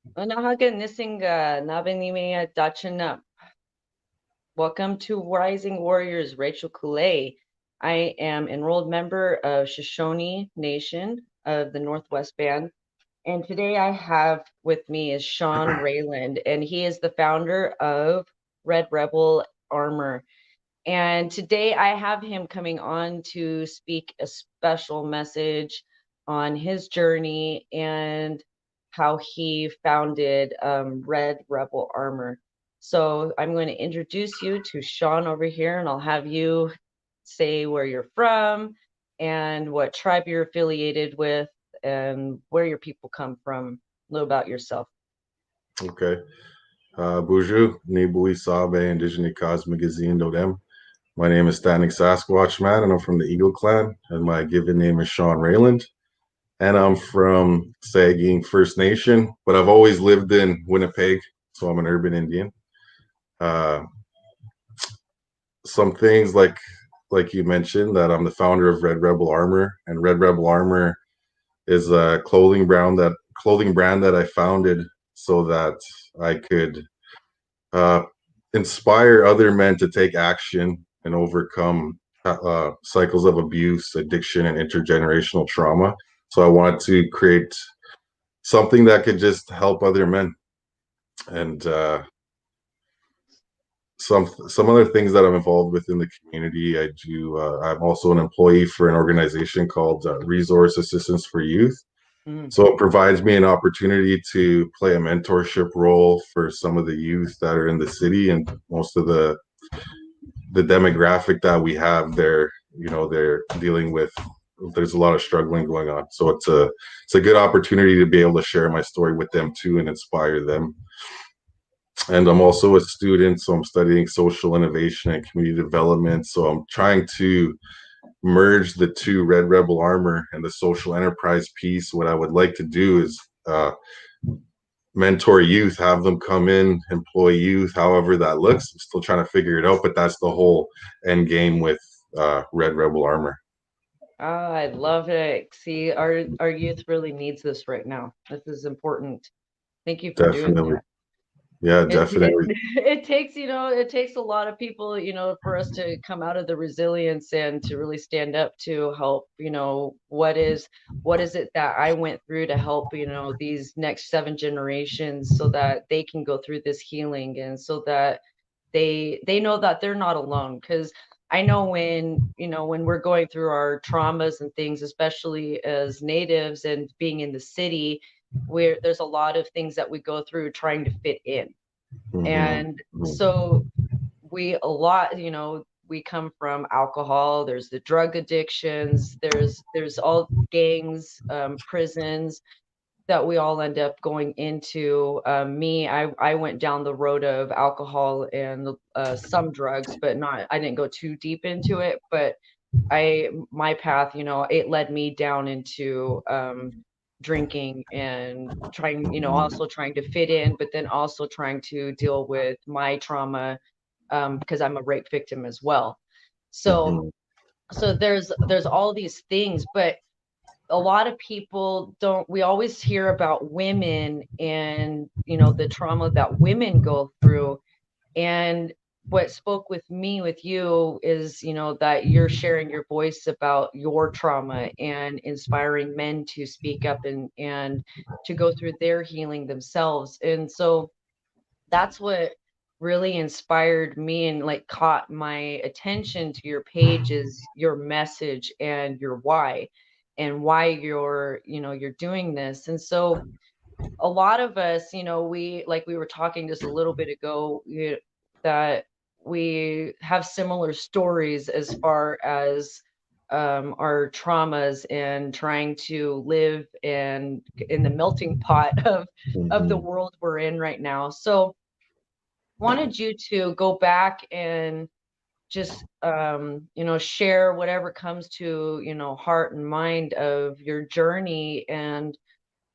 Nahaga Nisinga, Nabanime Dachanap. Welcome to Rising Warriors Rachael Kulei. I am enrolled member of Shoshone Nation of the Northwest Band. And today I have with me is Sean Rayland, and he is the founder of Red Rebel Armour. And today I have him coming on to speak a special message on his journey and how he founded Red Rebel Armour. So I'm going to introduce you to Sean over here, and I'll have you say where you're from and what tribe you're affiliated with and where your people come from. A little about yourself. Okay. Bonjour, Nibui Sabe, Indigenous Cause Magazine, Dodem. My name is Standing Sasquatch Man, and I'm from the Eagle Clan, and my given name is Sean Rayland. And I'm from Saugeen First Nation, but I've always lived in Winnipeg, so I'm an urban Indian. Uh, some things like you mentioned that I'm the founder of Red Rebel Armour, and Red Rebel Armour is a clothing brand that I founded so that I could uh, inspire other men to take action and overcome cycles of abuse, addiction, and intergenerational trauma. So I wanted to create something that could just help other men. And some other things that I'm involved with in the community. I do. I'm also an employee for an organization called Resource Assistance for Youth. Mm. So it provides me an opportunity to play a mentorship role for some of the youth that are in the city, and most of the demographic that we have there, they're dealing with, there's a lot of struggling going on. So it's a good opportunity to be able to share my story with them too and inspire them. And I'm also a student, so I'm studying social innovation and community development. So I'm trying to merge the two, Red Rebel Armour and the social enterprise piece. What I would like to do is mentor youth, have them come in, employ youth, however that looks. I'm still trying to figure it out, but that's the whole end game with Red Rebel Armour. Ah, I love it. See, our youth really needs this right now. This is important. Thank you for doing Definitely. that. Yeah, It definitely. it takes, it takes a lot of people, for us to come out of the resilience and to really stand up to help, what is it that I went through to help, these next seven generations so that they can go through this healing and so that they know that they're not alone. Because I know when we're going through our traumas and things, especially as natives and being in the city, where there's a lot of things that we go through trying to fit in. Mm-hmm. And so we come from alcohol, there's the drug addictions, there's all gangs, prisons that we all end up going into. I went down the road of alcohol and some drugs, but not, I didn't go too deep into it. But my path, it led me down into drinking and trying, also trying to fit in, but then also trying to deal with my trauma, because I'm a rape victim as well. So Mm-hmm. so there's all these things, but a lot of people don't, we always hear about women and the trauma that women go through. And what spoke with me with you is, that you're sharing your voice about your trauma and inspiring men to speak up and to go through their healing themselves. And so that's what really inspired me and like caught my attention to your page is your message and your why, and why you're doing this. And so a lot of us, we, like we were talking just a little bit ago, that we have similar stories as far as our traumas and trying to live and in the melting pot of the Mm-hmm. world we're in right now. So wanted you to go back and just share whatever comes to heart and mind of your journey and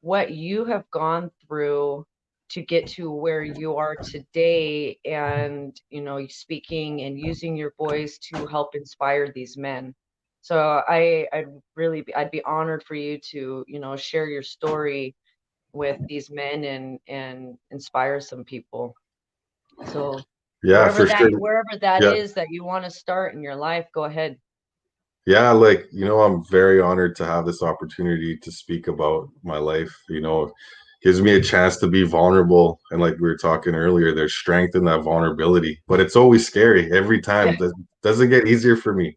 what you have gone through to get to where you are today, and speaking and using your voice to help inspire these men. So I'd be honored for you to share your story with these men and inspire some people. So Yeah, for sure. wherever that Yeah. is that you want to start in your life, go ahead. Yeah, like, I'm very honored to have this opportunity to speak about my life. Gives me a chance to be vulnerable. And like we were talking earlier, there's strength in that vulnerability, but it's always scary every time. Yeah. It doesn't get easier for me.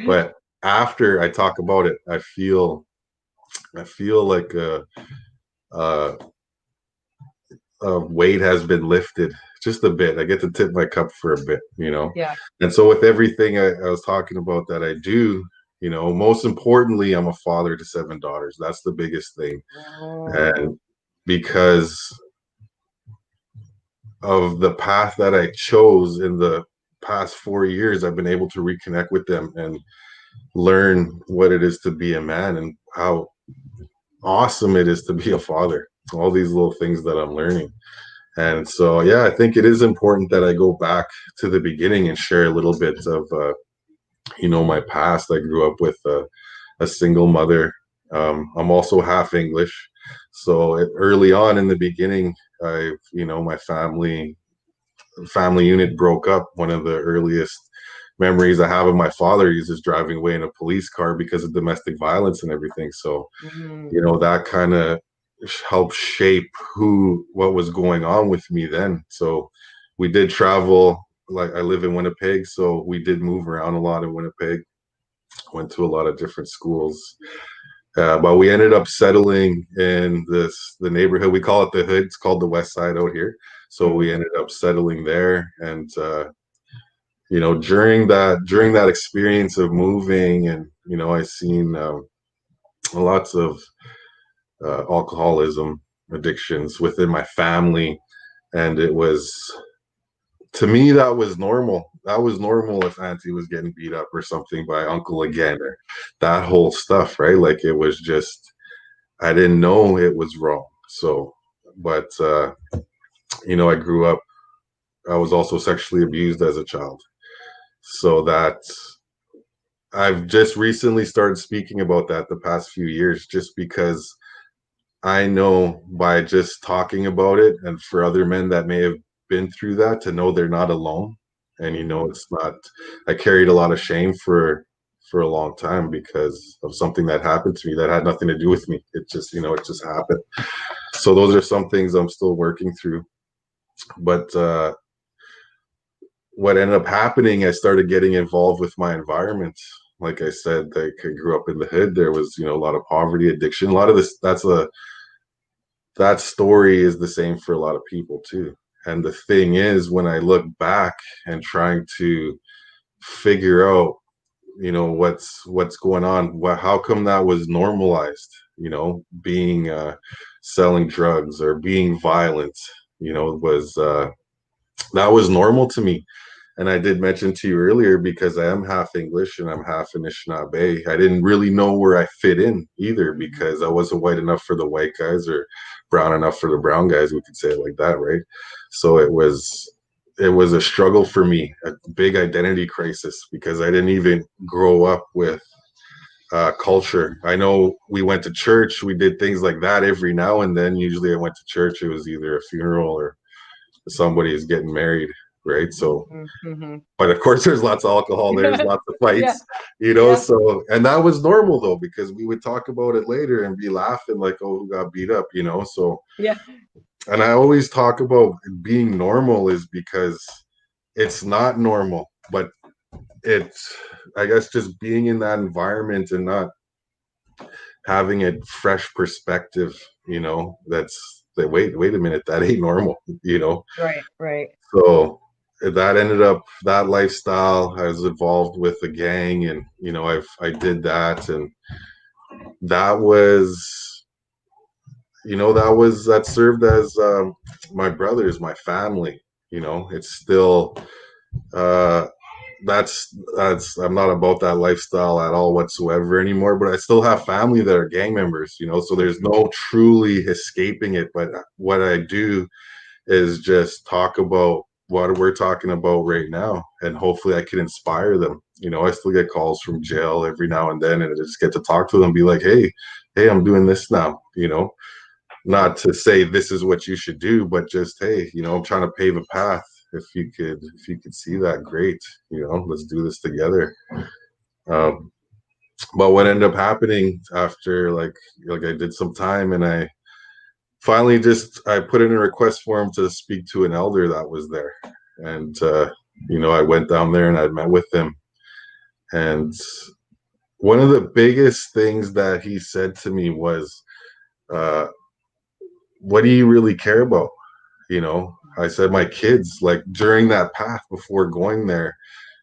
But after I talk about it, I feel like a, a weight has been lifted just a bit. I get to tip my cup for a bit. Yeah. And so with everything I was talking about that I do, most importantly, I'm a father to 7 daughters. That's the biggest thing. Oh. And because of the path that I chose in the past 4 years, I've been able to reconnect with them and learn what it is to be a man and how awesome it is to be a father. All these little things that I'm learning. And so, yeah, I think it is important that I go back to the beginning and share a little bit of, my past. I grew up with a single mother. I'm also half English. So early on in the beginning, my family unit broke up. One of the earliest memories I have of my father, he's just driving away in a police car because of domestic violence and everything. So, Mm. that kind of helped shape what was going on with me then. So we did travel. Like, I live in Winnipeg, so we did move around a lot in Winnipeg, went to a lot of different schools. But we ended up settling in the neighborhood. We call it the hood. It's called the West Side out here. So we ended up settling there. And during that experience of moving, and I seen lots of alcoholism addictions within my family. And it was, to me, that was normal. That was normal if Auntie was getting beat up or something by Uncle again, or that whole stuff, right? Like, it was just, I didn't know it was wrong. So, but, I grew up, I was also sexually abused as a child. So that I've just recently started speaking about that the past few years, just because I know by just talking about it, and for other men that may have been through that, to know they're not alone. And it's not, I carried a lot of shame for a long time because of something that happened to me that had nothing to do with me. It just, it just happened. So those are some things I'm still working through. But what ended up happening, I started getting involved with my environment. Like I said, I grew up in the hood. There was, a lot of poverty, addiction. A lot of this, that story is the same for a lot of people too. And the thing is, when I look back and trying to figure out, what's going on, how come that was normalized, being selling drugs or being violent, was that was normal to me. And I did mention to you earlier, because I am half English and I'm half Anishinaabe, I didn't really know where I fit in either, because I wasn't white enough for the white guys or brown enough for the brown guys. We could say it like that, right? So it was a struggle for me, a big identity crisis, because I didn't even grow up with culture. I know we went to church, we did things like that every now and then. Usually I went to church, it was either a funeral or somebody is getting married, right? So, Mm-hmm. but of course there's lots of alcohol, there's lots of Yeah. fights, Yeah. so, and that was normal though, because we would talk about it later and be laughing like, oh, who got beat up, so. Yeah. And I always talk about being normal is because it's not normal, but it's, I guess, just being in that environment and not having a fresh perspective, that's that, wait a minute, that ain't normal. Right. So that lifestyle has evolved with the gang, and I did that, and that was, that served as my brothers, my family. It's still, uh that's I'm not about that lifestyle at all whatsoever anymore, but I still have family that are gang members, so there's no truly escaping it. But what I do is just talk about what we're talking about right now, and hopefully I can inspire them. I still get calls from jail every now and then, and I just get to talk to them, be like, hey, I'm doing this now. not to say this is what you should do, but just, hey, I'm trying to pave a path. If you could see that, great. Let's do this together. um but what ended up happening after, like I did some time, and I finally I put in a request for him to speak to an elder that was there. And I went down there and I met with him. And one of the biggest things that he said to me was, uh, what do you really care about? I said, my kids. Like, during that path before going there,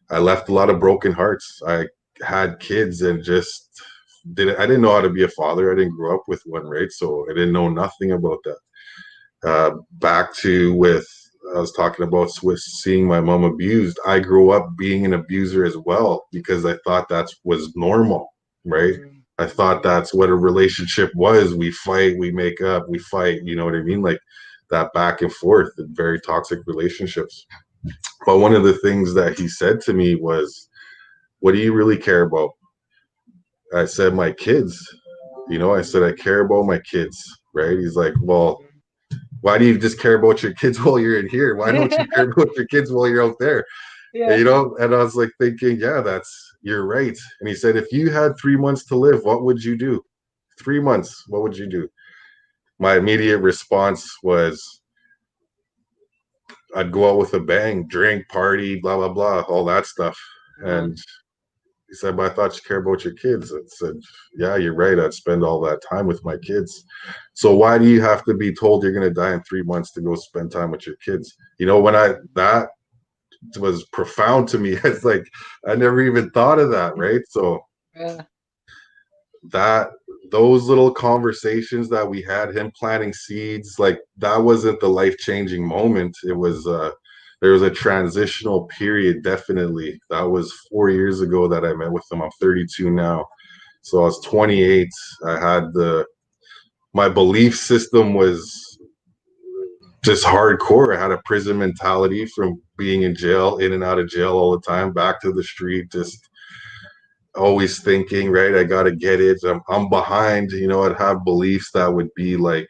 I left a lot of broken hearts. I had kids and just I didn't know how to be a father. I didn't grow up with one, right? So I didn't know nothing about that. Back to with I was talking about seeing my mom abused. I grew up being an abuser as well, because I thought that was normal, right? I thought that's what a relationship was. We fight, we make up, we fight. You know what I mean? Like that back and forth, very toxic relationships. But one of the things that he said to me was, what do you really care about? I said, my kids. I said, I care about my kids, right? He's like, well, why do you just care about your kids while you're in here? Why don't you care about your kids while you're out there? Yeah. And I was like thinking, yeah, you're right. And he said, if you had 3 months to live, what would you do? 3 months, what would you do? My immediate response was, I'd go out with a bang, drink, party, blah, blah, blah, all that stuff. And he said, but I thought you care about your kids. I said, yeah, you're right. I'd spend all that time with my kids. So why do you have to be told you're going to die in 3 months to go spend time with your kids? That was profound to me. It's like, I never even thought of that, right? So those little conversations that we had, him planting seeds, like that wasn't the life-changing moment. It was there was a transitional period. Definitely, that was 4 years ago that I met with him. I'm 32 now, so I was 28. I had my belief system was just hardcore. I had a prison mentality from being in jail, in and out of jail all the time, back to the street, just always thinking, right, I gotta get it. I'm behind. I'd have beliefs that would be like,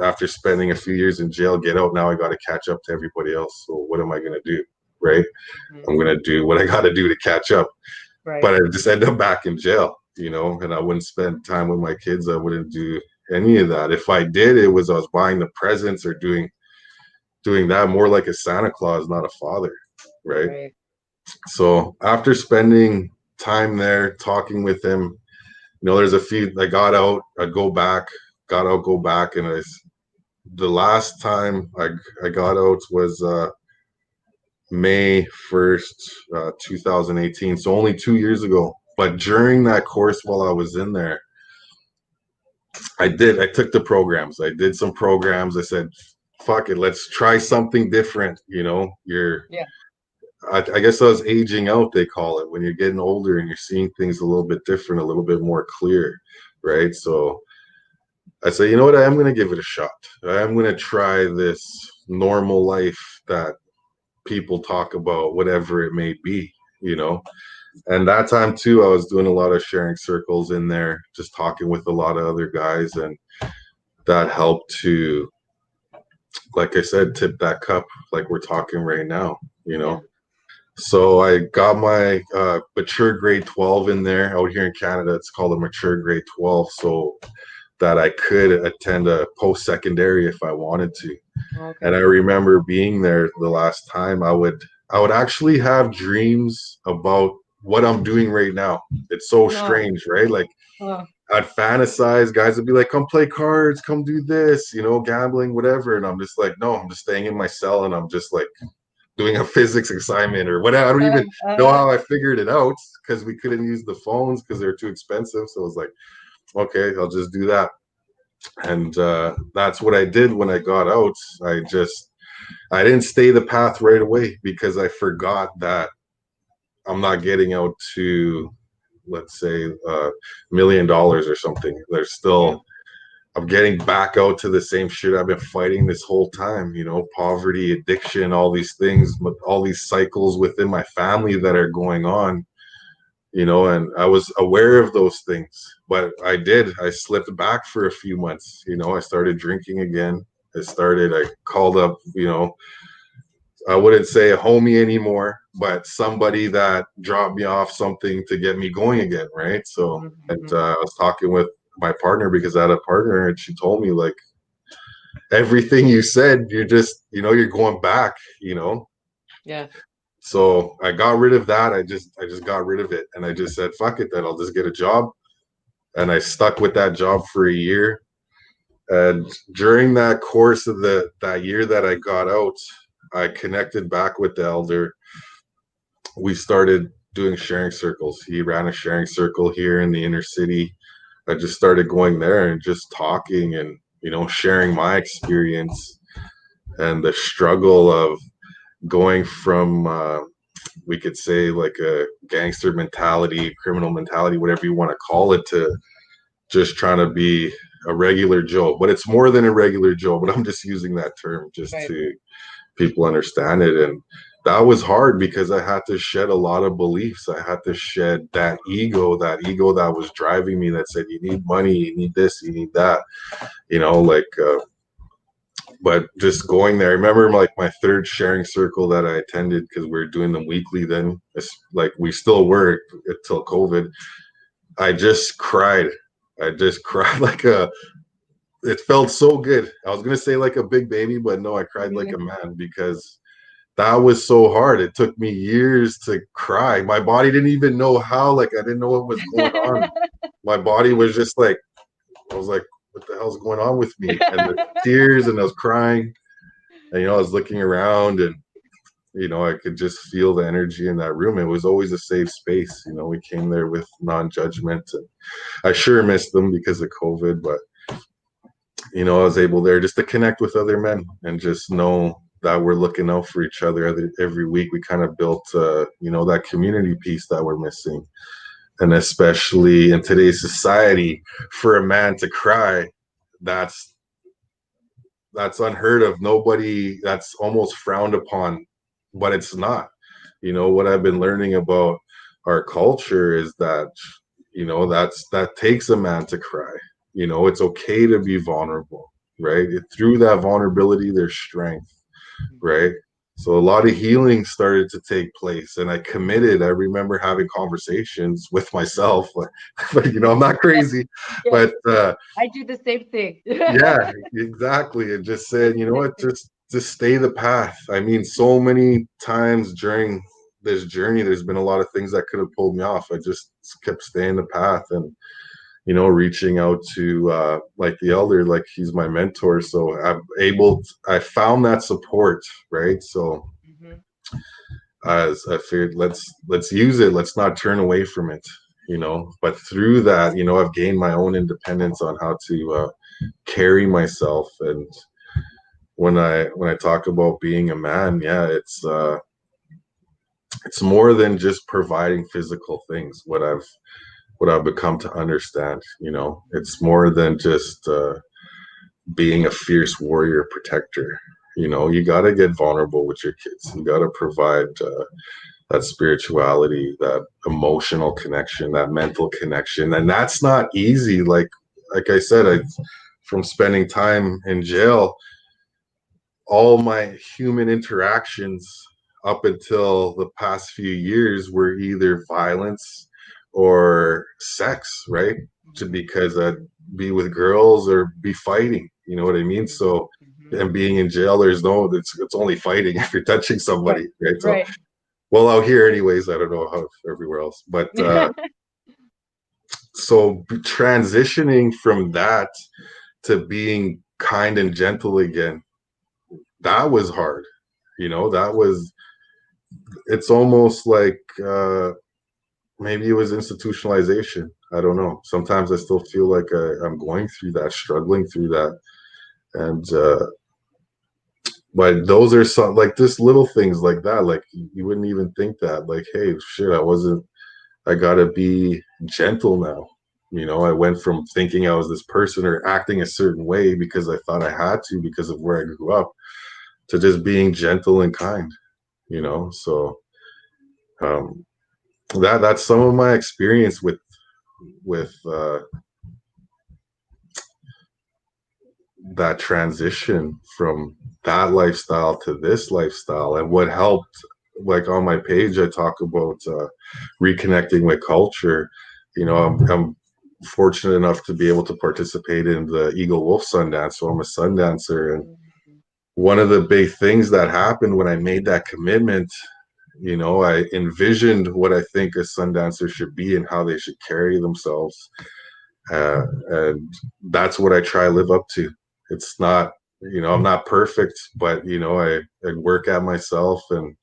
after spending a few years in jail, get out, now I got to catch up to everybody else. So what am I going to do? Right? I'm going to do what I got to do to catch up. But I just end up back in jail, and I wouldn't spend time with my kids. I wouldn't do any of that. If I did, I was buying the presents or doing that more like a Santa Claus, not a father. Right. So after spending time there, talking with him, there's a few, I got out, I'd go back, go back. And the last time I got out was May 1st, 2018. So only 2 years ago. But during that course, while I was in there, I took the programs. I did some programs. I said, fuck it, let's try something different. I guess I was aging out, they call it, when you're getting older and you're seeing things a little bit different, a little bit more clear, right? So I say, you know what, I am going to give it a shot. I am going to try this normal life that people talk about, whatever it may be, And that time too, I was doing a lot of sharing circles in there, just talking with a lot of other guys, and that helped to, like I said, tip that cup like we're talking right now, So I got my mature grade 12 in there. Out here in Canada, it's called a mature grade 12, so that I could attend a post-secondary if I wanted to. And I remember being there the last time, I would actually have dreams about what I'm doing right now. It's so strange, right? Like I'd fantasize, guys would be like, come play cards, come do this, gambling, whatever. And I'm just like, no, I'm just staying in my cell and I'm just like doing a physics assignment or whatever. I don't even know how I figured it out, because we couldn't use the phones because they're too expensive. So I was like, okay, I'll just do that. And that's what I did when I got out. I didn't stay the path right away, because I forgot that I'm not getting out to, let's say, $1 million or something. There's still, I'm getting back out to the same shit I've been fighting this whole time, poverty, addiction, all these things, all these cycles within my family that are going on. you know, and I was aware of those things, but I slipped back for a few months, you know. I started drinking again. I called up, you know, I wouldn't say a homie anymore, but somebody that dropped me off something to get me going again, right? So, and Mhm. I was talking with my partner because I had a partner, and she told me like everything you said, you're just, you know, you're going back, you know. Yeah. So I got rid of that. I just got rid of it, and I just said, fuck it, then I'll just get a job. And I stuck with that job for a year. And during that course of that year that I got out, I connected back with the elder. We started doing sharing circles. He ran a sharing circle here in the inner city. I just started going there and just talking and, you know, sharing my experience and the struggle of going from, we could say, like a gangster mentality, criminal mentality, whatever you want to call it, to just trying to be a regular Joe. But it's more than a regular Joe, but I'm just using that term just Right. to people understand it. And that was hard because I had to shed a lot of beliefs. I had to shed that ego that was driving me, that said, you need money, you need this, you need that, you know, like, but just going there. I remember like my third sharing circle that I attended, because we were doing them weekly then. It's like we still were until COVID. I just cried. I just cried like a, it felt so good. I was gonna say like a big baby, but no, I cried like a Mhm. man, because that was so hard. It took me years to cry. My body didn't even know how, like I didn't know what was going on. My body was just like, I was like, what the hell's going on with me? And the tears, and I was crying, and you know, I was looking around, and you know, I could just feel the energy in that room. It was always a safe space. You know, we came there with non-judgment, and I sure missed them because of COVID, but you know, I was able there just to connect with other men and just know that we're looking out for each other every week. We kind of built, you know, that community piece that we're missing. And especially in today's society, for a man to cry, that's that's unheard of. Nobody, that's almost frowned upon, but it's not. You know, what I've been learning about our culture is that, you know, that takes a man to cry. You know, it's okay to be vulnerable, right? Through that vulnerability, there's strength, right? So a lot of healing started to take place, and I committed. I remember having conversations with myself, like, you know, I'm not crazy, Yeah. but I do the same thing. yeah, exactly. And just said, you know what, just stay the path. I mean, so many times during this journey, there's been a lot of things that could have pulled me off. I just kept staying the path, and you know, reaching out to like the elder, like he's my mentor. So I found that support, right? So Mhm. as I figured, let's use it. Let's not turn away from it, you know. But through that, you know, I've gained my own independence on how to carry myself. And when I talk about being a man, yeah, it's more than just providing physical things. What I've become to understand, you know, it's more than just being a fierce warrior protector. You know, you got to get vulnerable with your kids. You got to provide that spirituality, that emotional connection, that mental connection, and that's not easy. Like I said, from spending time in jail, all my human interactions up until the past few years were either violence or sex, right? Mhm. Because I'd be with girls or be fighting, you know what I mean? So, Mhm. and being in jail, it's only fighting if you're touching Right. somebody, right? So, Right. well, out here, anyways, I don't know how everywhere else, but so transitioning from that to being kind and gentle again, that was hard. You know, it's almost like maybe it was institutionalization. I don't know. Sometimes I still feel like I'm going through that, struggling through that. And, but those are some, like, just little things like that. Like, you wouldn't even think that, like, hey, shit, I gotta be gentle now. You know, I went from thinking I was this person or acting a certain way because I thought I had to because of where I grew up, to just being gentle and kind, you know? So, um, that's some of my experience with that transition from that lifestyle to this lifestyle. And what helped, like on my page I talk about reconnecting with culture. I'm fortunate enough to be able to participate in the Eagle Wolf Sundance, so I'm a sun dancer. And Mhm. one of the big things that happened when I made that commitment, I envisioned what I think a sun dancer should be and how they should carry themselves, and that's what I try to live up to. It's not, I'm not perfect, but I work at myself and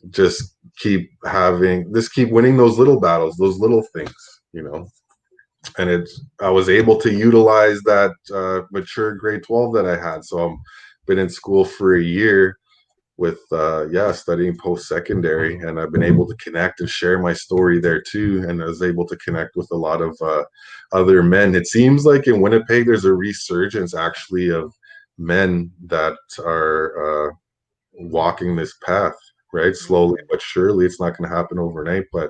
just keep winning those little battles, those little things, you know. And I was able to utilize that mature grade 12 that I had. So I'm been in school for a year with studying post-secondary, and I've been able to connect and share my story there too, and I was able to connect with a lot of other men. It seems like in Winnipeg there's a resurgence actually of men that are walking this path, right? Slowly Mhm. but surely. It's not going to happen overnight, but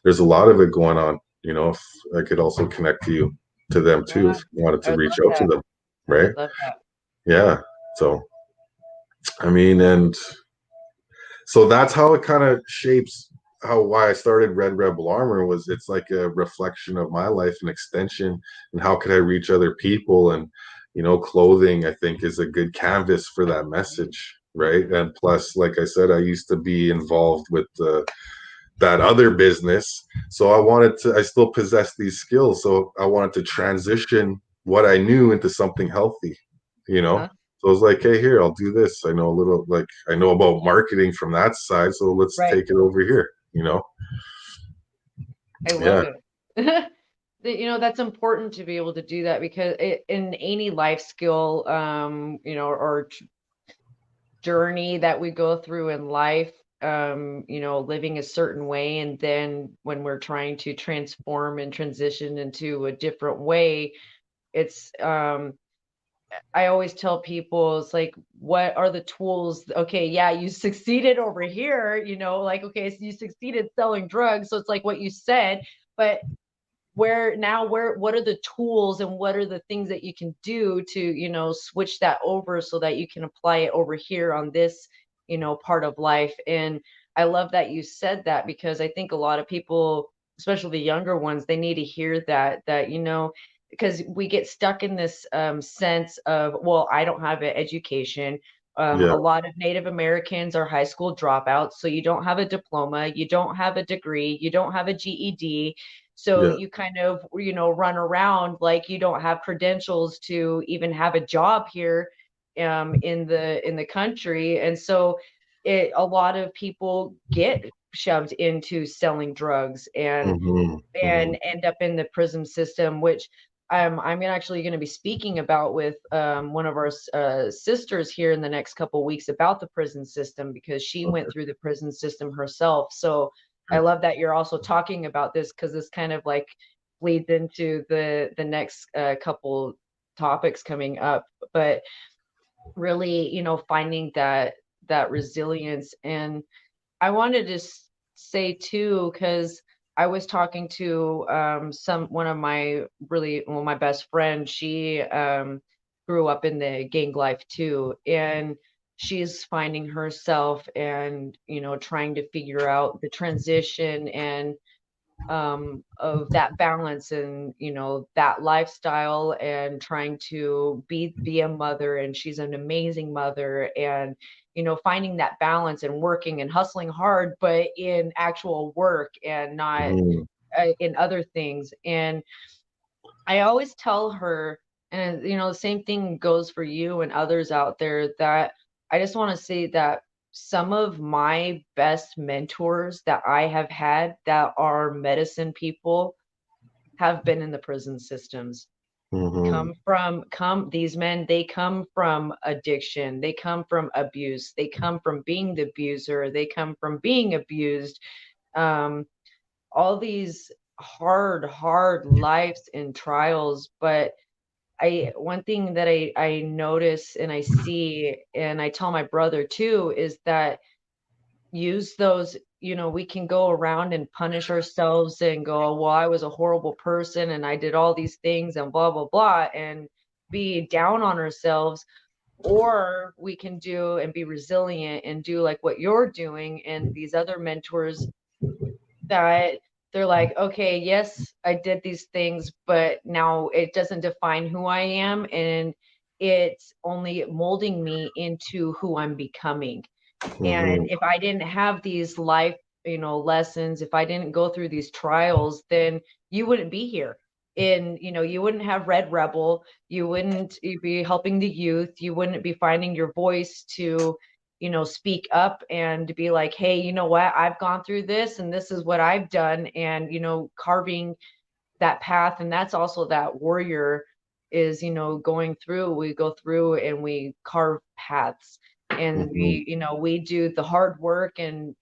there's a lot of it going on. If I could also connect you to them too, Yeah, if you wanted I to would reach love out to that. them, I right? would love that. Yeah. So I mean, and so that's how it kind of shapes why I started Red Rebel Armor. Was it's like a reflection of my life, an extension, and how could I reach other people? And clothing I think is a good canvas for that message, right? And plus, like I said, I used to be involved with that other business, so I still possess these skills, so I wanted to transition what I knew into something healthy, you know. Uh-huh. So I was like, hey, here, I'll do this. I know a little, like I know about marketing from that side, so let's Right. take it over here. I love Yeah, it. That's important to be able to do that because in any life skill, or journey that we go through in life, living a certain way, and then when we're trying to transform and transition into a different way, it's I always tell people, it's like, what are the tools? Okay, yeah, you succeeded over here, like, okay, so you succeeded selling drugs. So it's like what you said, but what are the tools and what are the things that you can do to, switch that over so that you can apply it over here on this, part of life. And I love that you said that because I think a lot of people, especially the younger ones, they need to hear that, because we get stuck in this sense of, well, I don't have an education. yeah, A lot of Native Americans are high school dropouts, so you don't have a diploma, you don't have a degree, you don't have a GED, so yeah, you kind of, run around like you don't have credentials to even have a job here in the country. And so a lot of people get shoved into selling drugs and hmm hmm end up in the prison system, which I'm actually going to be speaking about with one of our sisters here in the next couple weeks about the prison system because she went okay, through the prison system herself. So I love that you're also talking about this because this kind of like leads into the next couple topics coming up. But really, finding that resilience. And I wanted to say too, because I was talking to one of my my best friend. She grew up in the gang life too, and she's finding herself and trying to figure out the transition and of that balance and that lifestyle and trying to be a mother, and she's an amazing mother, and finding that balance and working and hustling hard but in actual work and not hmm in other things. And I always tell her, and the same thing goes for you and others out there, that I just want to say that some of my best mentors that I have had that are medicine people have been in the prison systems. hmm These men, they come from addiction, they come from abuse, they come from being the abuser, they come from being abused. Um, all these hard lives and trials. But I one thing that I notice and I see and I tell my brother too is that use those you know, we can go around and punish ourselves and go, well, I was a horrible person and I did all these things and blah, blah, blah, and be down on ourselves. Or we can do and be resilient and do like what you're doing and these other mentors, that they're like, okay, yes, I did these things, but now it doesn't define who I am, and it's only molding me into who I'm becoming. And Hmm. if I didn't have these life, you know, lessons, if I didn't go through these trials, then you wouldn't be here. And, you know, you wouldn't have Red Rebel, you wouldn't be helping the youth, you wouldn't be finding your voice to, you know, speak up and to be like, hey, you know what, I've gone through this and this is what I've done. And, you know, carving that path. And that's also that warrior is, you know, going through, we go through and we carve paths, and Hmm. we, you know, we do the hard work and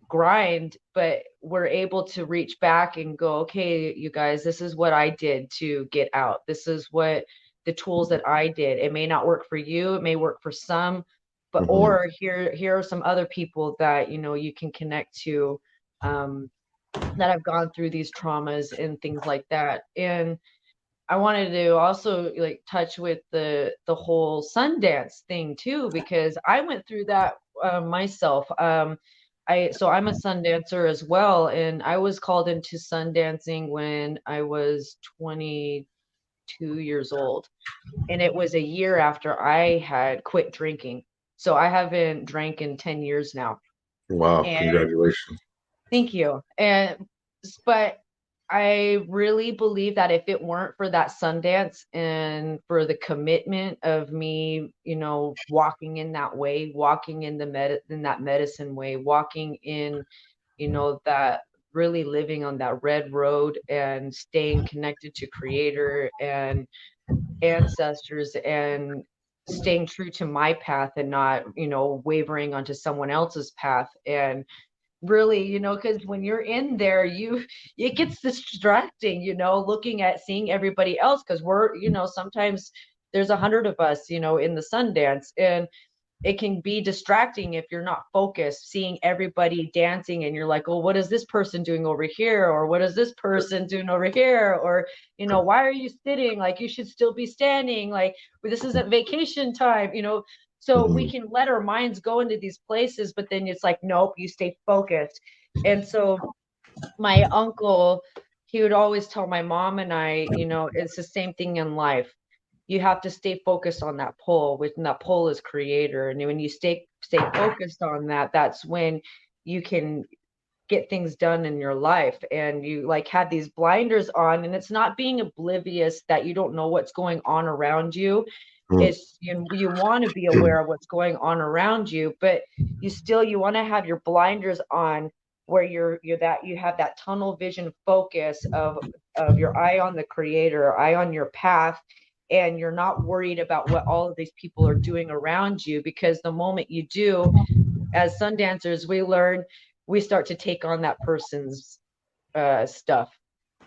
grind, but we're able to reach back and go, okay, you guys, this is what I did to get out, this is what the tools that I did. It may not work for you, it may work for some, but Hmm. or here are some other people that, you know, you can connect to, um, that have gone through these traumas and things like that. And I wanted to also like touch with the whole Sundance thing too, because I went through that myself. I'm a Sundancer as well, and I was called into Sundancing when I was 22 years old, and it was a year after I had quit drinking. So I haven't drank in 10 years now. Wow, And congratulations. thank you. But I really believe that if it weren't for that Sundance and for the commitment of me, you know, walking in that way, walking in in that medicine way, walking in, you know, that really living on that red road and staying connected to creator and ancestors and staying true to my path and not, you know, wavering onto someone else's path. And really, you know, because when you're in there, you it gets distracting, you know, looking at seeing everybody else, because we're, you know, sometimes there's 100 of us, you know, in the Sundance, and it can be distracting if you're not focused, seeing everybody dancing and you're like, oh, what is this person doing over here, or what is this person doing over here, or, you know, why are you sitting, like you should still be standing, like this isn't vacation time, you know. So we Hmm. can let our minds go into these places, but then it's like, nope, you stay focused. And so my uncle, he would always tell my mom and I, you know, it's the same thing in life. You have to stay focused on that pole, which, and that pole is creator. And when you stay focused on that, that's when you can get things done in your life. And you like had these blinders on, and it's not being oblivious that you don't know what's going on around you. It's, you want to be aware of what's going on around you, but you want to have your blinders on, where you're that you have that tunnel vision focus of your eye on the creator, eye on your path, and you're not worried about what all of these people are doing around you. Because the moment you do, as sun dancers, we learn, we start to take on that person's stuff.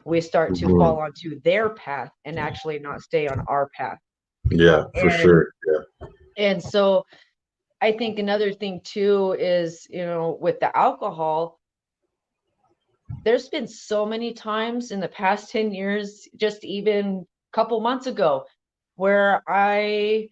We start to Hmm. fall onto their path and actually not stay on our path. Yeah, for and sure. Yeah. and so I think another thing too is, you know, with the alcohol, there's been so many times in the past 10 years, just even a couple months ago, where I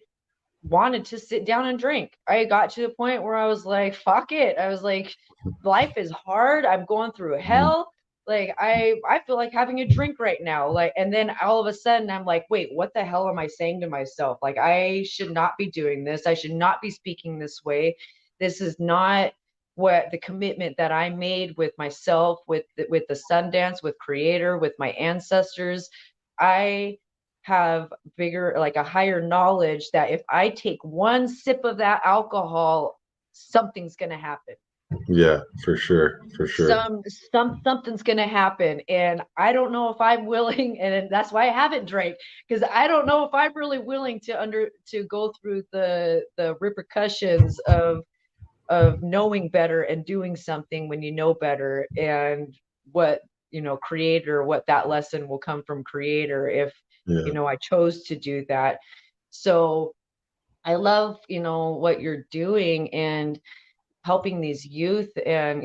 wanted to sit down and drink. I got to the point where I was like, fuck it. I was like, life is hard. I'm going through Mhm. hell. Like I feel like having a drink right now. Like, and then all of a sudden I'm like, wait, what the hell am I saying to myself? Like, I should not be doing this. I should not be speaking this way. This is not what the commitment that I made with myself, with the Sundance, with creator, with my ancestors. I have bigger, like a higher knowledge that if I take one sip of that alcohol, something's going to happen. Yeah, for sure. For sure. Something's going to happen, and I don't know if I'm willing, and that's why I haven't drank, because I don't know if I'm really willing to go through the repercussions of knowing better and doing something when you know better, and what, you know, creator, what that lesson will come from creator if, you Yeah. know, I chose to do that. So I love, you know, what you're doing. And helping these youth. And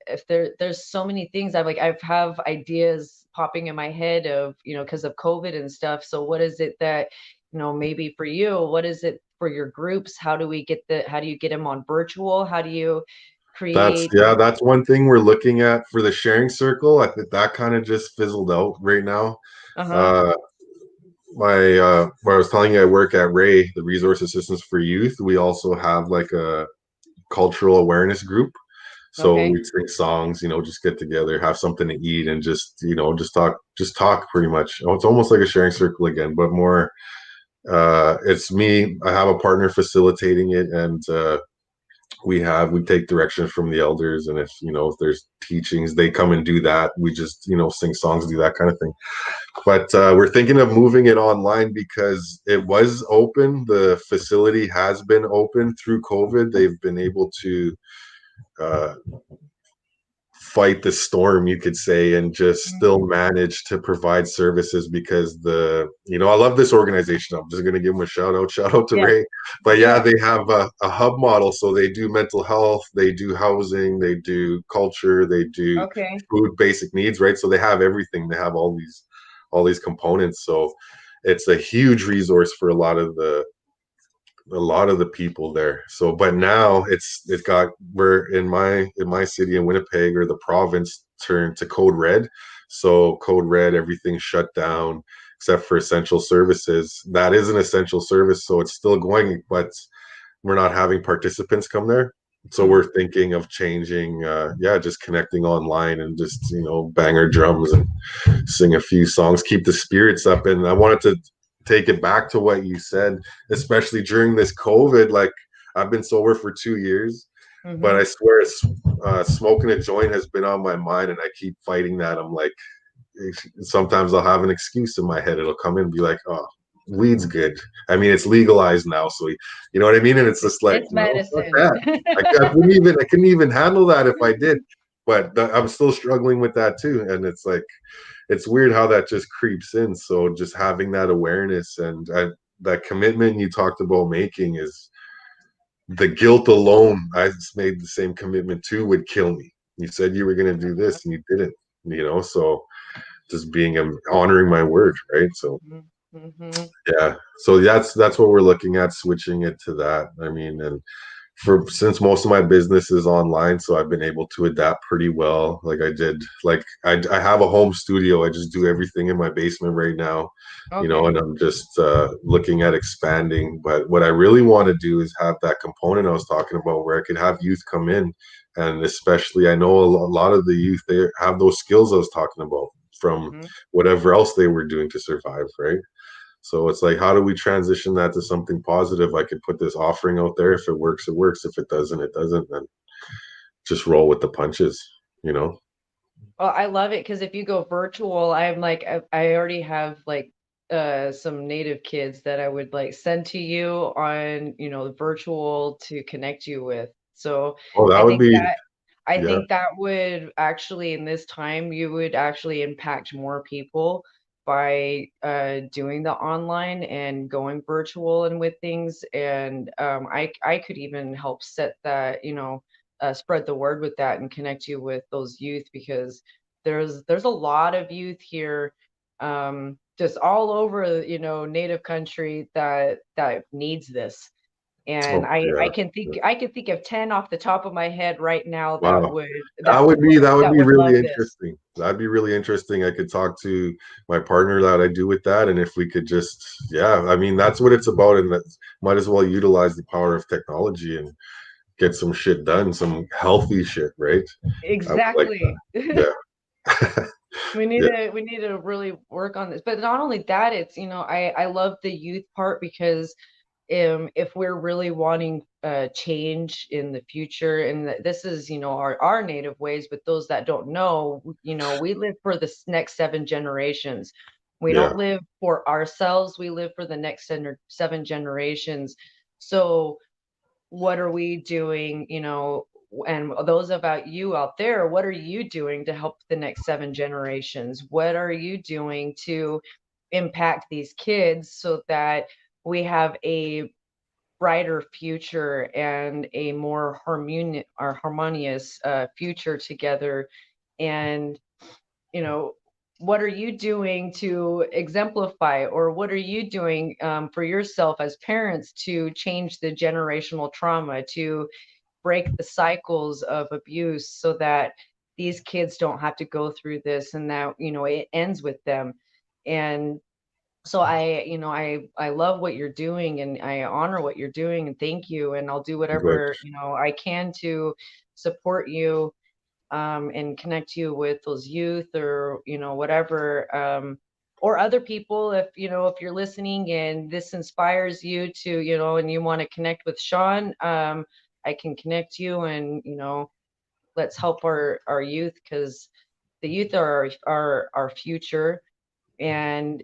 if there's so many things I have ideas popping in my head of, because of COVID and stuff. So what is it that, maybe for you, what is it for your groups? How do you get them on virtual? How do you That's create? yeah, that's one thing we're looking at for the sharing circle. I think that kind of just fizzled out right now. Uh-huh. Uh, where I was telling you, I work at Ray, the Resource Assistance for Youth. We also have like a cultural awareness group. So Okay. we sing songs, just get together, have something to eat, and just talk pretty much. Oh, it's almost like a sharing circle again, but more. It's me. I have a partner facilitating it, and we take direction from the elders, and if there's teachings, they come and do that. We just sing songs, do that kind of thing. But we're thinking of moving it online because it was open. The facility has been open through COVID. They've been able to uh, fight the storm, you could say, and just still Mhm. manage to provide services because I love this organization. I'm just going to give them a shout out to Yeah. Ray. But yeah, Yeah. they have a hub model. So they do mental health, they do housing, they do culture, they do Okay. food, basic needs, right? So they have everything. They have all these components. So it's a huge resource for a lot of the people there. So, but now we're in my city in Winnipeg, or the province turned to code red. So code red, everything's shut down except for essential services. That is an essential service, so it's still going, but we're not having participants come there. So Mm. we're thinking of changing, just connecting online and just bang our drums and sing a few songs, keep the spirits up. And I wanted to take it back to what you said, especially during this COVID. Like, I've been sober for 2 years, but I Mhm. swear smoking a joint has been on my mind, and I keep fighting that. I'm like, sometimes I'll have an excuse in my head. It'll come in and be like, oh, weed's good. I mean, it's legalized now, so you know what I mean. And it's just like, It's no, fuck medicine. that. I couldn't even handle that if I did. But I'm still struggling with that too. And it's like, it's weird how that just creeps in. So just having that awareness and that commitment you talked about making is the guilt alone. I just made the same commitment too, would kill me. You said you were going to do this and you didn't, so just being honoring my word, right? So Mhm. Mhm. yeah, so that's what we're looking at, switching it to that. I mean, and since most of my business is online, so I've been able to adapt pretty well. I have a home studio. I just do everything in my basement right now, Okay. and I'm just looking at expanding. But what I really want to do is have that component I was talking about, where I could have youth come in, and especially I know a lot of the youth, they have those skills I was talking about from Mhm. whatever else they were doing to survive, right? So it's like, how do we transition that to something positive? I could put this offering out there. If it works, it works. If it doesn't, it doesn't. Then just roll with the punches, you know? Well, I love it because if you go virtual, I'm like, I already have like some native kids that I would like send to you on, virtual to connect you with. So Oh, that I would think be, that I yeah. think that would actually, in this time, you would actually impact more people by doing the online and going virtual and with things. And I could even help set that, spread the word with that and connect you with those youth, because there's a lot of youth here, just all over, native country that needs this. And Oh, I yeah. can Yeah. think of 10 off the top of my head right now that Wow. would That would be that would that be would really love this. interesting. That'd be really interesting. I could talk to my partner that I do with that, and if we could just, yeah, I mean, that's what it's about, and that might as well utilize the power of technology and get some shit done, some healthy shit, right? I would like Exactly. that. Yeah. Yeah. We need to really work on this. But not only that, it's, I love the youth part because if we're really wanting change in the future, and this is, our native ways, but those that don't know, we live for the next 7 generations. We Yeah. don't live for ourselves, we live for the next 7 generations. So what are we doing, and those about you out there, what are you doing to help the next 7 generations? What are you doing to impact these kids so that we have a brighter future and a more harmonious future together. And what are you doing to exemplify, or what are you doing for yourself as parents to change the generational trauma, to break the cycles of abuse so that these kids don't have to go through this, and that it ends with them? And so I love what you're doing, and I honor what you're doing, and thank you, and I'll do Good. whatever I can to support you, and connect you with those youth, or whatever, or other people. If you're listening and this inspires you to, and you want to connect with Sean, I can connect you, and let's help our youth, because the youth are our future. And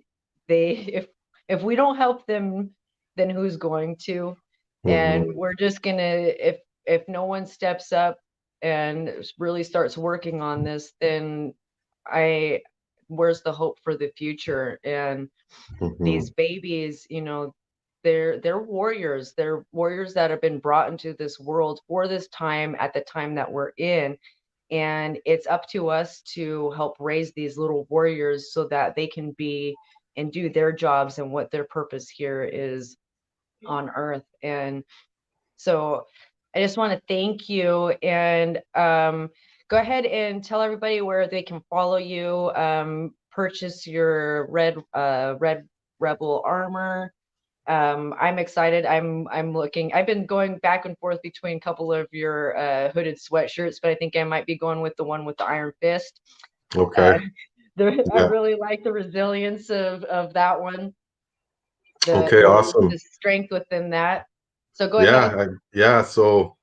they if we don't help them, then who's going to? And Mhm. we're just gonna, if no one steps up and really starts working on this, then I where's the hope for the future? And these Mhm. babies, they're warriors. They're warriors that have been brought into this world for this time, at the time that we're in. And it's up to us to help raise these little warriors so that they can be and do their jobs and what their purpose here is on earth. And so I just want to thank you, and go ahead and tell everybody where they can follow you, purchase your Red Rebel Armour. I'm excited. I'm looking. I've been going back and forth between a couple of your hooded sweatshirts, but I think I might be going with the one with the iron fist. Okay. Uh, I Yeah. really like the resilience of that one, the Okay. the Awesome. the strength within that. So go Yeah. ahead. Yeah. So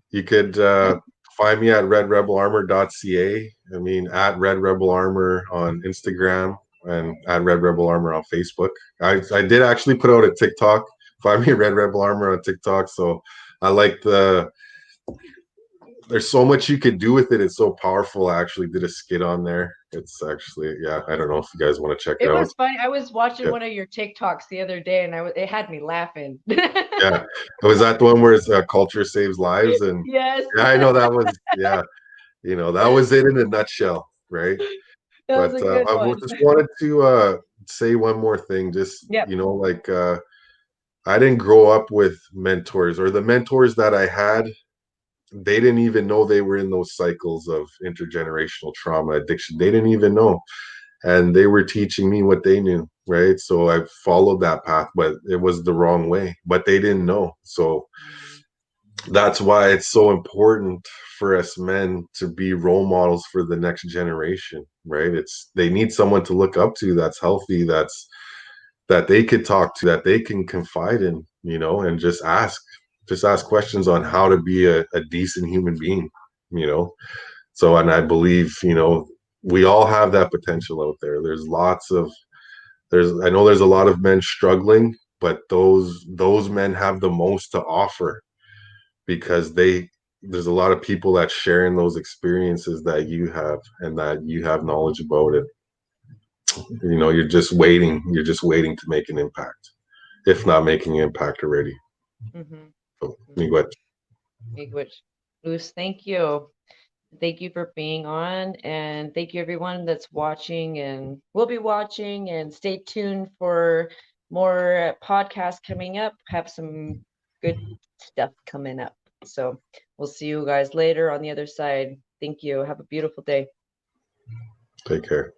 you could find me at redrebelarmor.ca. I mean, at Red Rebel Armor on Instagram, and at Red Rebel Armor on Facebook. I did actually put out a TikTok. Find me at Red Rebel Armor on TikTok. So I like there's so much you could do with it. It's so powerful. I actually did a skit on there. It's actually, yeah, I don't know if you guys want to check it It out. was funny. I was watching Yeah. one of your TikToks the other day, and it had me laughing. Yeah. Was that the one where it's culture saves lives? And Yes, yeah, I know that was, yeah, that was it in a nutshell, right? that was But a good I one. just wanted to say one more thing. Just, Yep. like, I didn't grow up with mentors, or the mentors that I had, they didn't even know they were in those cycles of intergenerational trauma, addiction. They didn't even know. And they were teaching me what they knew, right? So I followed that path, but it was the wrong way, but they didn't know. So that's why it's so important for us men to be role models for the next generation, right? They need someone to look up to, that's healthy, that they could talk to, that they can confide in, and just ask questions on how to be a decent human being, you know. So, and I believe, we all have that potential out there. I know there's a lot of men struggling, but those men have the most to offer, because there's a lot of people that sharing those experiences that you have, and that you have knowledge about it. You're just waiting to make an impact, if not making an impact already. Mm-hmm. So, Mm-hmm. Which, Luce, thank you. Thank you for being on, and thank you everyone that's watching and will be watching, and stay tuned for more podcasts coming up. Have some good stuff coming up. So we'll see you guys later on the other side. Thank you. Have a beautiful day. take care.